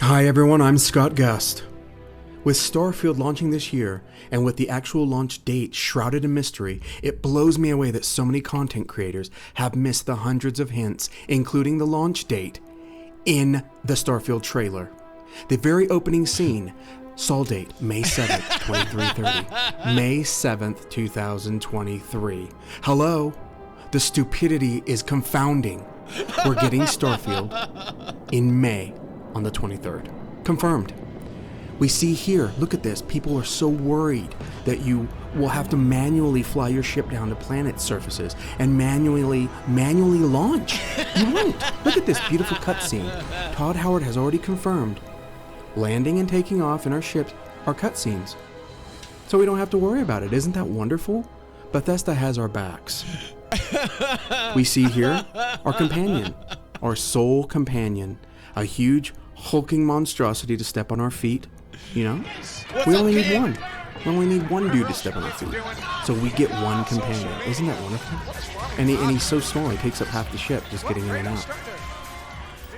Hi everyone, I'm Scott Gust. With Starfield launching this year, and with the actual launch date shrouded in mystery, it blows me away that so many content creators have missed the hundreds of hints, including the launch date, in the Starfield trailer. The very opening scene, Sol date, May 7th, 2330. May 7th, 2023. Hello? The stupidity is confounding. We're getting Starfield in May on the 23rd. Confirmed. We see here, look at this, people are so worried that you will have to manually fly your ship down to planet surfaces and manually launch. You won't. Look at this beautiful cutscene. Todd Howard has already confirmed landing and taking off in our ships are cutscenes. So we don't have to worry about it. Isn't that wonderful? Bethesda has our backs. We see here our companion, our sole companion, a huge hulking monstrosity to step on our feet. You know, we only need one. We only need one dude to step on our feet. So we get one companion. Isn't that wonderful? And he's so small, he takes up half the ship just getting in and out.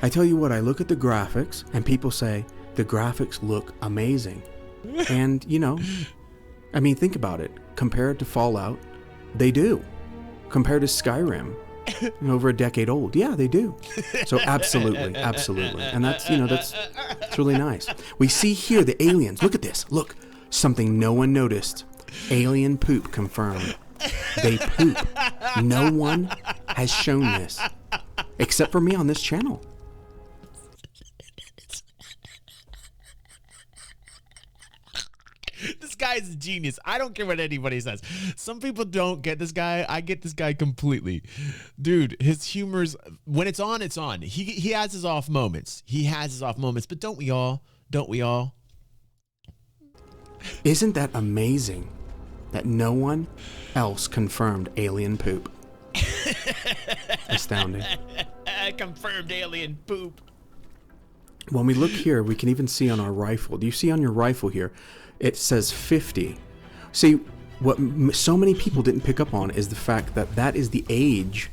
I tell you what, I look at the graphics and people say the graphics look amazing. And, you know, I mean, think about it. Compared to Fallout, they do. Compared to Skyrim, over a decade old. Yeah, they do. So absolutely. And that's, you know, that's really nice. We see here the aliens. Look at this. Look, something no one noticed. Alien poop confirmed. They poop. No one has shown this, except for me on this channel. This guy is a genius. I don't care what anybody says. Some people don't get this guy. I get this guy completely. Dude, his humor's, when it's on, it's on. He has his off moments. But don't we all? Isn't that amazing that no one else confirmed alien poop? Astounding. Confirmed alien poop. When we look here, we can even see on our rifle. Do you see on your rifle here? It says 50. See, what so many people didn't pick up on is the fact that that is the age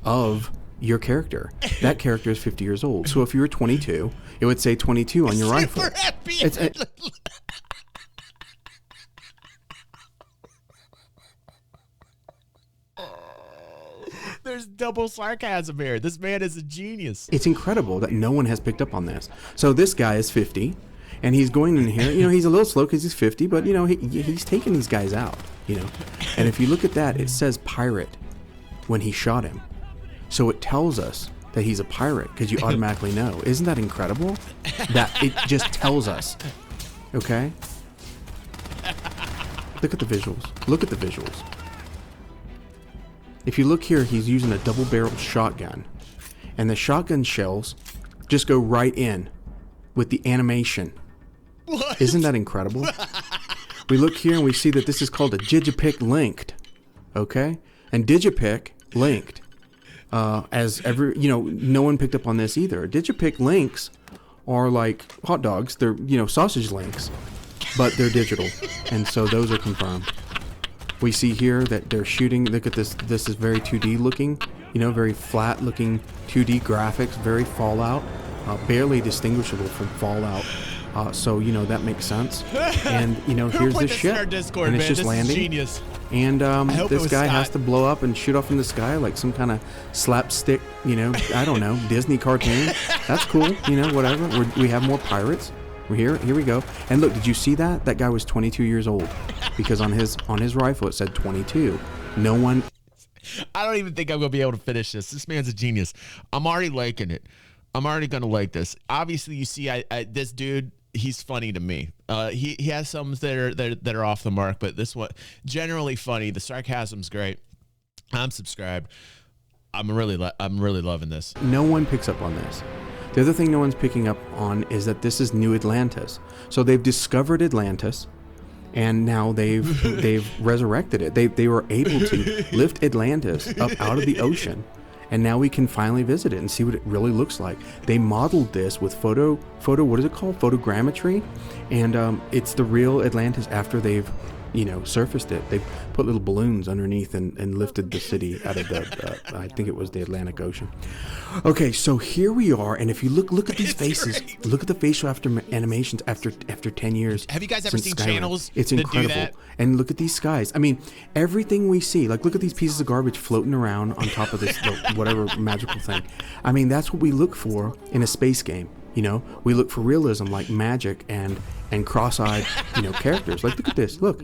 of your character. That character is 50 years old. So if you were 22, it would say 22 on your rifle. There's double sarcasm here. This man is a genius. It's incredible that no one has picked up on this. So this guy is 50. And he's going in here, you know, he's a little slow because he's 50, but, you know, he's taking these guys out, you know. And if you look at that, it says pirate when he shot him. So it tells us that he's a pirate because you automatically know. Isn't that incredible? That it just tells us. Okay? Look at the visuals. If you look here, he's using a double-barreled shotgun. And the shotgun shells just go right in with the animation. What? Isn't that incredible? We look here and we see that this is called a Digipic linked, okay? And Digipic linked, no one picked up on this either. Digipic links are like hot dogs. They're, you know, sausage links, but they're digital, and so those are confirmed. We see here that they're shooting. Look at this. This is very 2D looking, you know, very flat looking 2D graphics, very Fallout, barely distinguishable from Fallout. So, you know, that makes sense. And, you know, here's the ship. And it's just landing. Genius. And this guy has to blow up and shoot off in the sky like some kind of slapstick, you know, I don't know, Disney cartoon. That's cool, you know, whatever. We have more pirates. We're here we go. And look, did you see that? That guy was 22 years old because on his rifle it said 22. No one. I don't even think I'm going to be able to finish this. This man's a genius. I'm already liking it. I'm already going to like this. Obviously, you see, this dude, he's funny to me. He has some that are off the mark, but this one generally funny. The sarcasm's great. I'm subscribed. I'm really loving this. No one picks up on this. The other thing no one's picking up on is that this is New Atlantis. So they've discovered Atlantis, and now they've resurrected it. They were able to lift Atlantis up out of the ocean, and now we can finally visit it and see what it really looks like. They modeled this with what is it called? Photogrammetry, and it's the real Atlantis after they've, surfaced it. They put little balloons underneath and lifted the city out of the, I think it was the Atlantic Ocean. Okay, so here we are, and if you look at these faces, look at the facial animations after 10 years. Have you guys ever seen Skyrim. channels It's that do incredible. that? And look at these skies. I mean, everything we see, like look at these pieces of garbage floating around on top of this whatever magical thing. I mean, that's what we look for in a space game. We look for realism, like magic and cross-eyed, characters. Like, look at this. Look,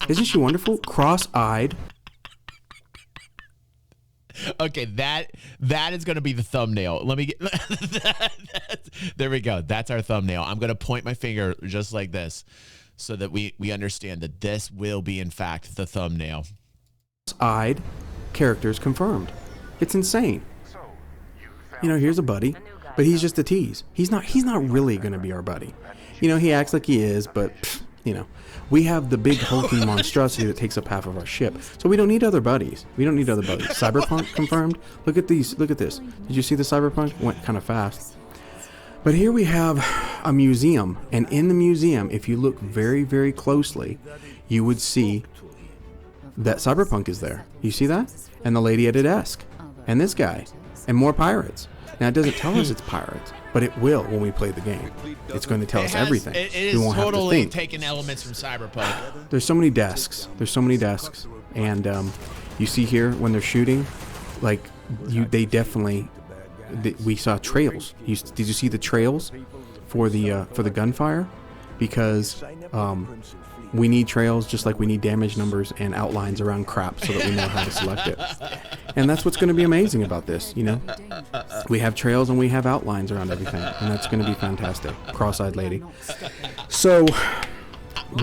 isn't she wonderful? Cross-eyed. Okay, that is going to be the thumbnail. Let me get there we go. That's our thumbnail. I'm going to point my finger just like this so that we understand that this will be in fact the thumbnail. Cross-eyed characters confirmed. It's insane. Here's a buddy, but he's just a tease. He's not really going to be our buddy. He acts like he is, but we have the big hulking monstrosity that takes up half of our ship. So we don't need other buddies. Cyberpunk confirmed. Look at these. Look at this. Did you see the cyberpunk? Went kind of fast. But here we have a museum. And in the museum, if you look very, very closely, you would see that cyberpunk is there. You see that? And the lady at a desk. And this guy. And more pirates. Now, it doesn't tell us it's pirates, but it will when we play the game. It's going to tell us everything. It is totally taking elements from Cyberpunk. There's so many desks. And you see here when they're shooting, like they definitely. We saw trails. Did you see the trails for the gunfire? Because we need trails just like we need damage numbers and outlines around crap so that we know how to select it. And that's what's going to be amazing about this. We have trails and we have outlines around everything, and that's going to be fantastic. Cross-eyed lady. So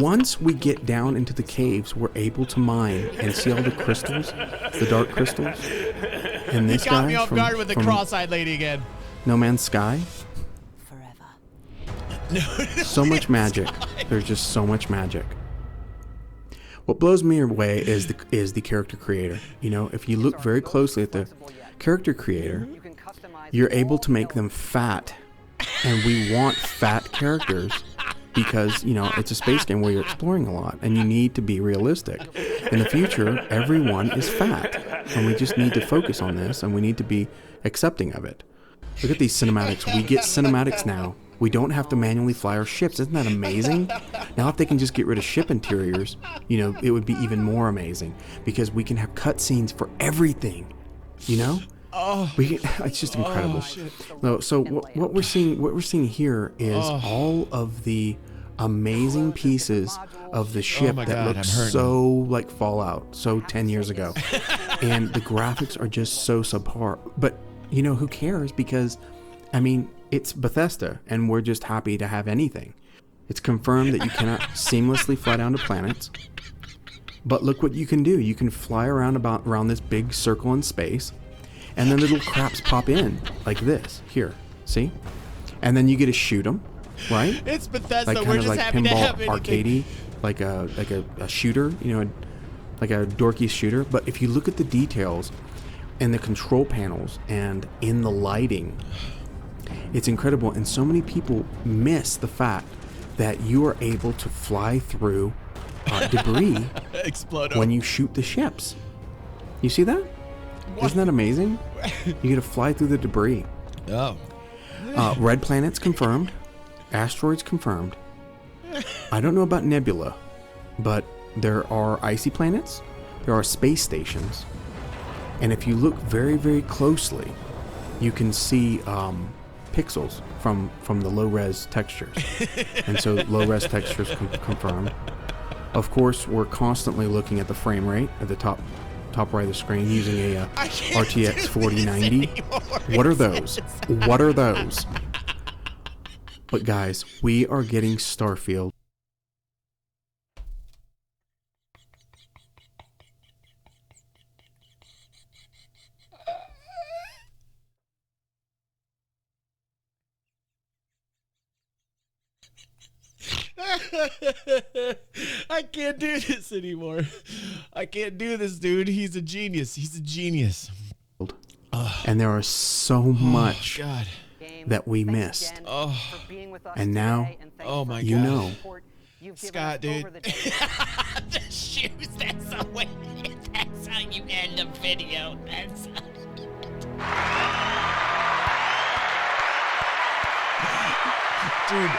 once we get down into the caves, we're able to mine and see all the crystals, the dark crystals. And this guy me off guard with the cross-eyed lady again. No Man's Sky. So much magic. There's just so much magic. What blows me away is the character creator. If you look very closely at the character creator, you're able to make them fat, and we want fat characters because it's a space game where you're exploring a lot, and you need to be realistic. In the future, everyone is fat, and we just need to focus on this, and we need to be accepting of it. Look at these cinematics. We get cinematics now. We don't have to manually fly our ships. Isn't that amazing? Now, if they can just get rid of ship interiors, it would be even more amazing because we can have cutscenes for everything. It's just incredible. No, so what we're seeing here is all of the amazing pieces of the ship that look so like Fallout, so 10 years ago, and the graphics are just so subpar. But who cares? Because it's Bethesda, and we're just happy to have anything. It's confirmed that you cannot seamlessly fly down to planets. But look what you can do. You can fly around this big circle in space, and then little craps pop in like this. Here, see? And then you get to shoot them, right? It's Bethesda. Like We're kind of just like happy to have pinball arcadey, like a shooter, like a dorky shooter. But if you look at the details and the control panels and in the lighting, it's incredible. And so many people miss the fact that you are able to fly through debris when you shoot the ships. You see that? What? Isn't that amazing? You get to fly through the debris. Oh. Red planets confirmed. Asteroids confirmed. I don't know about nebula, but there are icy planets. There are space stations. And if you look very, very closely, you can see pixels from the low-res textures. And so low-res textures confirmed. Of course, we're constantly looking at the frame rate at the top right of the screen using a RTX 4090. What are those? What are those? But guys, we are getting Starfield. I can't do this anymore. I can't do this, dude. He's a genius. He's a genius. And there are so much that we missed. Oh. And now, Oh my you God. know You've given Scott, us dude. over the decades. The shoes, that's the way. That's how you end a video. That's Dude,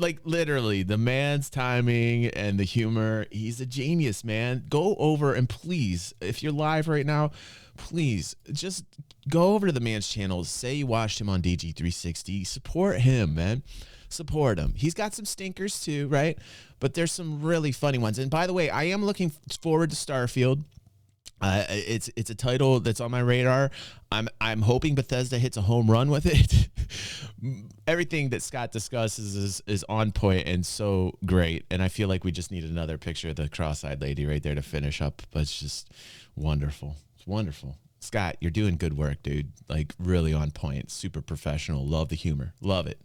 like literally the man's timing and the humor, he's a genius, man. Go over and please, if you're live right now, please just go over to the man's channel, say you watched him on DG360, support him, man. Support him. He's got some stinkers too, right? But there's some really funny ones. And by the way, I am looking forward to Starfield. It's a title that's on my radar. I'm hoping Bethesda hits a home run with it. Everything that Scott discusses is on point and so great. And I feel like we just need another picture of the cross-eyed lady right there to finish up. But it's just wonderful. It's wonderful. Scott, you're doing good work, dude. Like really on point. Super professional. Love the humor. Love it.